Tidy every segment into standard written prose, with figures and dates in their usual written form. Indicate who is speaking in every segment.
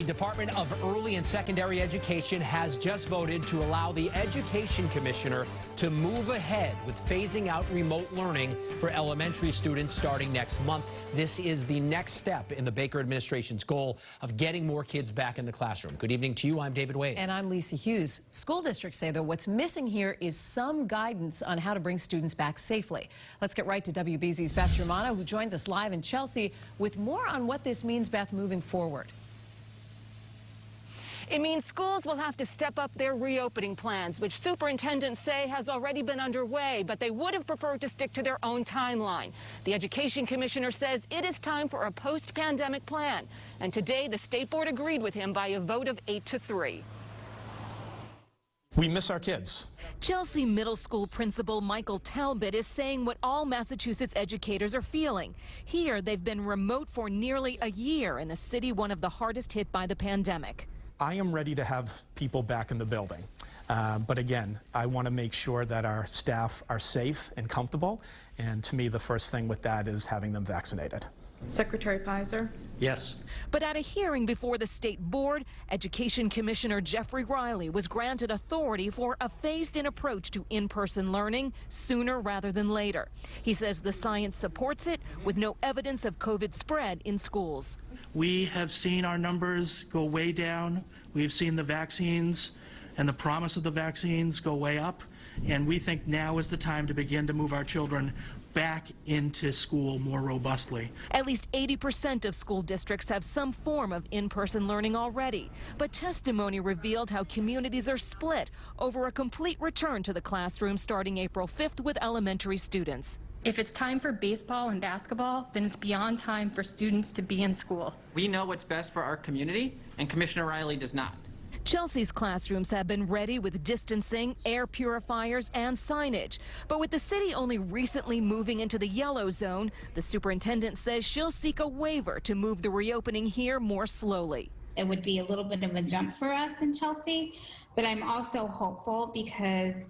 Speaker 1: The Department of Early and Secondary Education has just voted to allow the Education Commissioner to move ahead with phasing out remote learning for elementary students starting next month. This is the next step in the Baker administration's goal of getting more kids back in the classroom. Good evening to you. I'm David Wade.
Speaker 2: And I'm Lisa Hughes. School districts say, though, what's missing here is some guidance on how to bring students back safely. Let's get right to WBZ's Beth Germano, who joins us live in Chelsea with more on what this means, Beth, moving forward.
Speaker 3: It means schools will have to step up their reopening plans, which superintendents say has already been underway, but they would have preferred to stick to their own timeline. The Education Commissioner says it is time for a post-pandemic plan, and today the State Board agreed with him by a vote of 8-3.
Speaker 4: We miss our kids.
Speaker 5: Chelsea Middle School Principal Michael Talbot is saying what all Massachusetts educators are feeling. Here, they've been remote for nearly a year in a city one of the hardest hit by the pandemic.
Speaker 4: I am ready to have people back in the building. But again, I want to make sure that our staff are safe and comfortable. And to me, the first thing with that is having them vaccinated.
Speaker 6: Secretary Pizer?
Speaker 4: Yes.
Speaker 5: But at a hearing before the State Board, Education Commissioner Jeffrey Riley was granted authority for a phased-in approach to in-person learning sooner rather than later. He says the science supports it with no evidence of COVID spread in schools.
Speaker 7: We have seen our numbers go way down. We've seen the vaccines and the promise of the vaccines go way up. And we think now is the time to begin to move our children back into school more robustly.
Speaker 5: At least 80% of school districts have some form of in-person learning already. But testimony revealed how communities are split over a complete return to the classroom starting April 5th with elementary students.
Speaker 6: If it's time for baseball and basketball, then it's beyond time for students to be in school.
Speaker 8: We know what's best for our community, and Commissioner Riley does not.
Speaker 5: Chelsea's classrooms have been ready with distancing, air purifiers, and signage. But with the city only recently moving into the yellow zone, the superintendent says she'll seek a waiver to move the reopening here more slowly.
Speaker 9: It would be a little bit of a jump for us in Chelsea, but I'm also hopeful because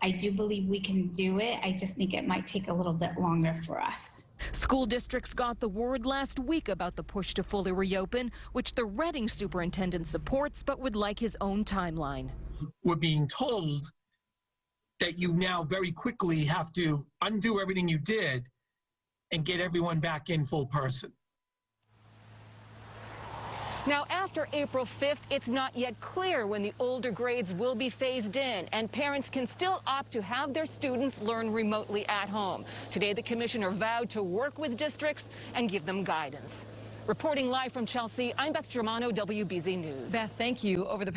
Speaker 9: I do believe we can do it. I just think it might take a little bit longer for us.
Speaker 5: School districts got the word last week about the push to fully reopen, which the Reading superintendent supports but would like his own timeline.
Speaker 10: We're being told that you now very quickly have to undo everything you did and get everyone back in full person.
Speaker 3: Now, after April 5th, it's not yet clear when the older grades will be phased in, and parents can still opt to have their students learn remotely at home. Today, the commissioner vowed to work with districts and give them guidance. Reporting live from Chelsea, I'm Beth Germano, WBZ News.
Speaker 2: Beth, thank you. Over the